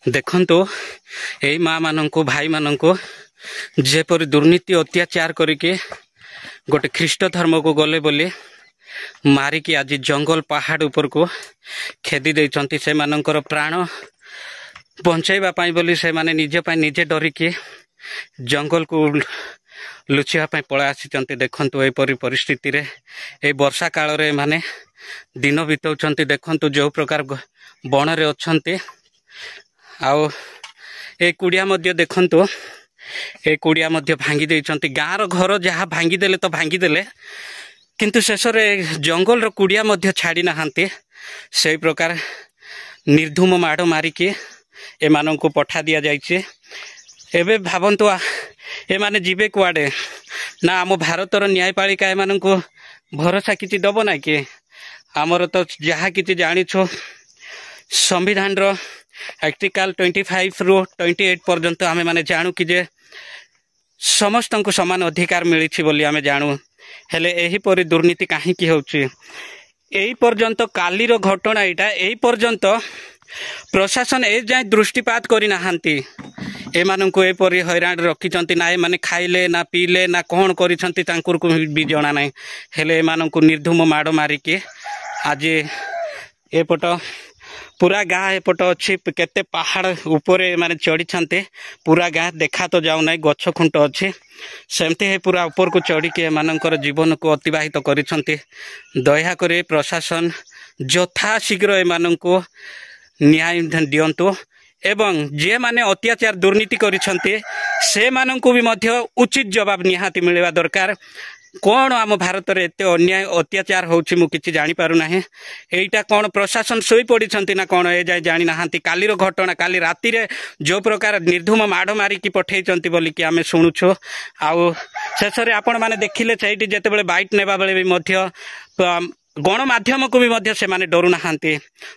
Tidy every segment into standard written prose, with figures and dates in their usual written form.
देखंतु एई माँ मानंकु भाई मानंकु जेपरि दुर्नीति अत्याचार करके गोटे ख्रीष्ट धर्म को गले बोली मारिकी आज जंगल पहाड़ ऊपर को खेदी देइचंती से मानंकर प्राण बंचाइबा पाई बोली से माने निजे पाई निजे डरिकी जंगल को लुचिया पाई पळा आसीचंती। देखंतु एपरि परिस्थिति रे ए वर्षा काल रे माने दिन बितौचंती। देखंतु जो प्रकार बण रे अछंती आउ ए कुड़िया मध्य देखंतु ए कुड़िया मध्य भांगी देइचंती। गाँर घर जहाँ भांगी देले तो भांगी देले किंतु शेष रे जंगल रो कुड़िया मध्य छाड़ी नाहांती। से प्रकार निर्धूम माड़ मारिकी ए मानंकु पठा दिया जाइछे। एबे भाबंतु ए माने जीवे कुआडे ना आम भारतर न्यायपालिका ए मानंकु भरोसा किछि दबो ना कि आमर तो जहाँ किछि जानिछो संविधान रो आर्टिकल 25 रु 28 पर्यंत आमे माने जानू कि जे समस्त को समान अधिकार मिली बोली आमे जानू। हेले एही परि दुर्नीति काहे की होउची एही पर्यंत कालीर घटना एटा एही पर्यंत प्रशासन ए जाय दृष्टिपात करि नाहांती। ए मानंकु ए परि हैरान रखिचंती ना ए माने खाइले ना पीले ना कोन करिसंती तांकुर को भी जणा नै। हेले ए मानंकु निर्धूम माड़ मारिके आज एपट पूरा गाँ एपट अच्छी केते पहाड़ ऊपर माने चढ़ी छांते पूरा गाँ देखा तो जाऊ ना गछ खुंट अच्छी सेमती है पूरा ऊपर को चढ़ी के मानकर जीवन को अतिबाहित करिसंती। दया करे प्रशासन यथा शीघ्र एमानंकु न्याय दियंतु एवं जे माने अत्याचार दुर्नीति करिसंती से मानंकु भी मध्य उचित जवाब निहाती मिलवा दरकार। कौन आम भारत रे एते अन्याय अत्याचार होउछि मु किछि जानि पारु नाही। एइटा कौन प्रशासन सोई पड़िछंती ना कौन ए जाय जानि नाहांती। कालीर घटना काली राति रे जो प्रकार निर्धूम माड़ मारी की पठेइचंती बोली कि आमे सुनुछु। आउ शेष रे आपण माने देखिले छैटी जेते बेले बाइट नेबा बेले भी मध्य गणमाध्यम को भी मध्य से माने डरु नाहांती।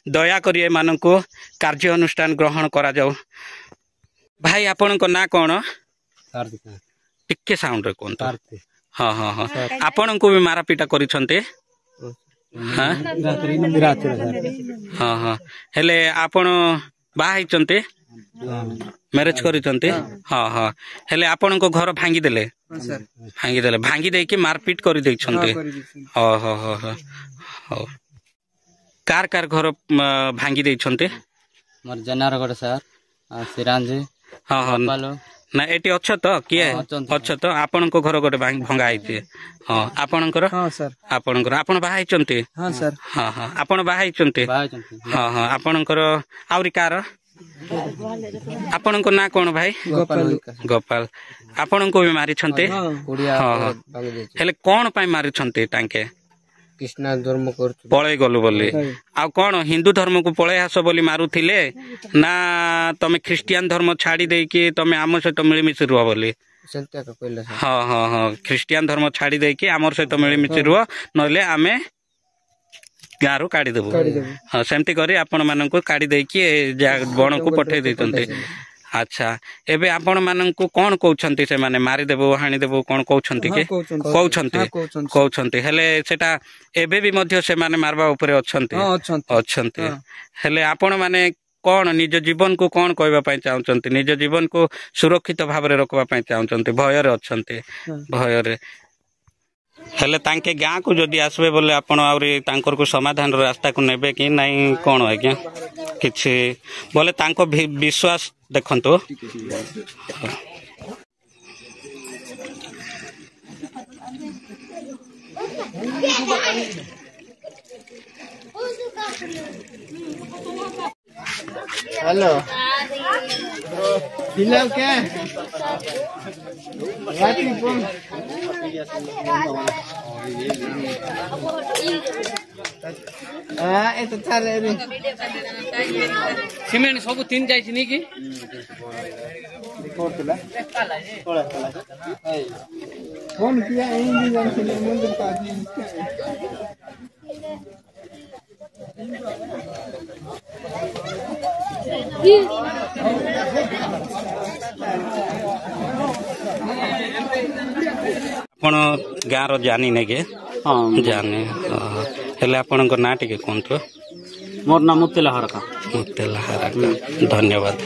दया करी ए मानंकु कार्य अनुष्ठान ग्रहण करा जाऊ। भाई आपनको ना कौन टिके साउंड रे कोन हाँ हाँ हाँ आपण को भी मारा पीटा करिसंते हाँ हाँ हाँ हेले आपण बाहा हिचंते मैरिज करिसंते हाँ हाँ हेले आपण को घर भांगी देले भांगी दे कि मारपीट करि दैछंते हाँ हाँ हाँ हाँ कार कार घर भांगी दैछंते मोर जनारगढ़ सर सिरांजी हाँ हाँ ना एटी अच्छा तो किए अच्छा तो आपण को घर गोटे भंगा आइछे हाँ आपणकर हाँ सर आपणकर आपण बाहा हिचंते हाँ सर हाँ हाँ आपण बाहा हिचंते हाँ हाँ आपणकर आउरी कार आपणको ना कोन भाई गोपाल गोपाल आपणको भी मारी छंते हाँ हाँ हेले कोन पाई मारी छंते टांके कृष्णा धर्म कर पळे गलु बोली आ कोन हिंदू धर्म को पळे आस बोली मारुथिले ना तमे ख्रिस्टियन धर्म छाड़ी दे कि तमे आम सहित मिलिमिशि रुह बोली हाँ हाँ हाँ ख्रिस्टियन धर्म छाड़ी दे कि आमर सहित मिलिमिशि रुह नले आमे गाँव काढ़ी देबू हाँ सेमती करी आपण मानक काढ़ी दे कि बण को पठे देते। अच्छा एबे आपण मानक कौन कहते से माने मारी देबो हाणी देबो कौन कहते कि कहते हेले सेटा एबे भी मध्य से माने मारबा ऊपर अछंती हेले आपण माने कौन निज जीवन को कौन कहबा पई चाहउचंती निज जीवन को सुरक्षित भाव रे रखबा पई चाहउचंती भय रे अछंती भय रे हेले तांके गाँ को जदि आसबे बोले आपण आउरी तांकर को समाधान रास्ता को नेबे कि नहीं कौन आज्ञा किछि बोले तांको विश्वास देखंतो हेलो फिलहाल क्या हाँ तो चले सीमेंट सब तीन जाइछि नी कि फोन किया मंदिर का आपण गाँव जानी ने के हाँ जानी हेले आपण ना टिके कोन तो मोर नाम मुतिला हरका मुक्तेला हाराका धन्यवाद।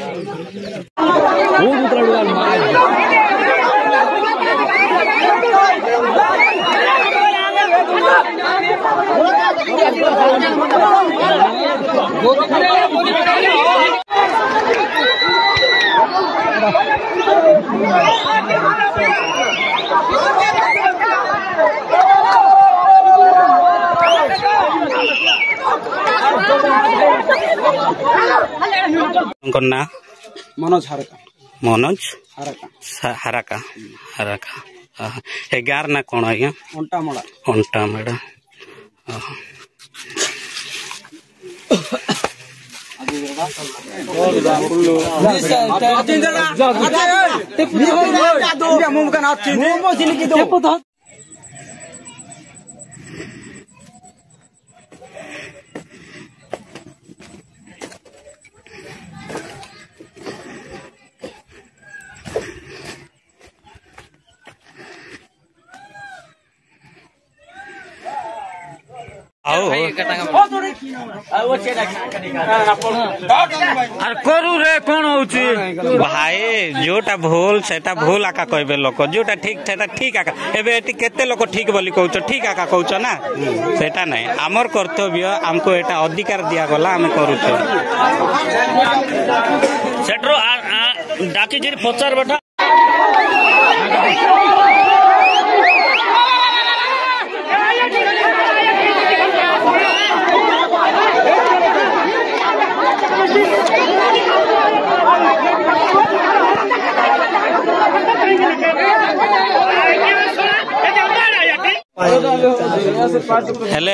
ना मनोज हारका मनोज हारका हाराका हाराका ए गार ना कौन आज्ञा अंटामड़ा अंटा मेड़ा करू रे कौन होची भाई जोटा भूल सेटा भूल आका कहबे लोक जोटा ठीक सेटा ठीक आका एबे एटी केते लोक ठीक बोली कहउछ ठीक आका कहउछ ना सेटा नै हमर कर्तव्य हमको एटा अधिकार दिया गला हम करूछ सेट्रो डाकी जी पचार बेटा हेले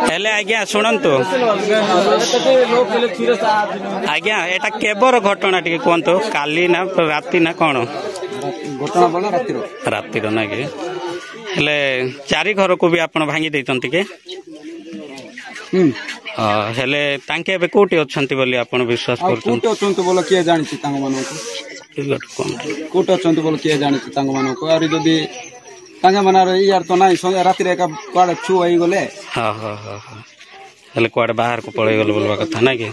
हेले आज्ञा शुणंतु आज्ञा एटा केबर घटना टिके कोंतो काली ना राती ना कोन घटना बला रातिर ना के हेले चारि घर को भी आपण भांगी दैतंती के हेले तांके बे कोटी अछंती बोली आपण विश्वास करछन कोटी अछंती बोला के जानिछि तांग मानो कोटी अछंती बोला के जानिछि तांग मानो को आरि जदी तांग मानार यार तो नाही संगे राति रे का काड छु आइ गले हां हां हां हेले कोड बाहर को पळै गल बोलवा कथा ना के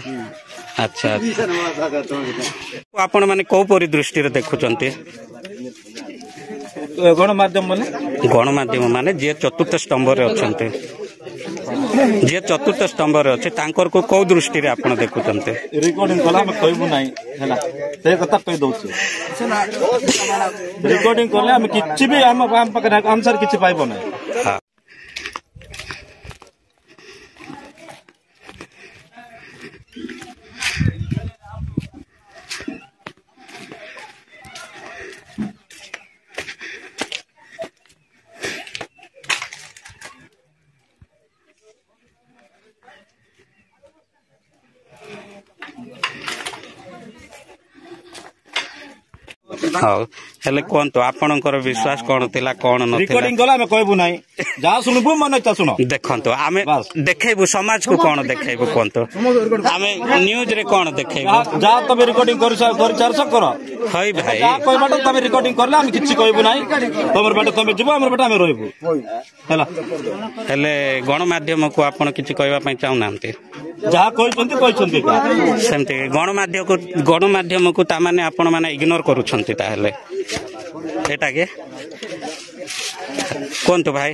अच्छा आपण माने को परि दृष्टि रे देखुचंती गणमाध्यम माने जे चतुर्थ स्तंभ रे अछंती जे चतुर्थ स्तंभ रे अछि तांकर को को दृष्टि रे आपण देखुचंती रिकॉर्डिंग कला हम कहबो नाही हैला ते कथा कहि दउछु रिकॉर्डिंग करले हम किछि भी हम पकड़ आंसर किछि पाइबो नाही हां हां हेले कोन तो आपनकर विश्वास कोन थिला कोन नथिला रिकॉर्डिंग कला हम कहबो नाही जा सुनबो मने त सुनो देखंतो आमे देखेबो समाज को कोन देखेबो कोन तो आमे न्यूज रे कोन देखेबो जा तबे रिकॉर्डिंग कर चारस कर हई भाई जा कोइ बाटे तबे रिकॉर्डिंग करले हम किछि कहबो नाही तमर बाटे तमे जिवो हमर बाटे हम रहबो हैला हेले गणमाध्यम को आपण किछि कहबा पई चाहू नांती जहा कहछंती सेमते गणमाध्यम को ता माने आपण माने इग्नोर करूछंती ता हेले एटा के कोन तो भाई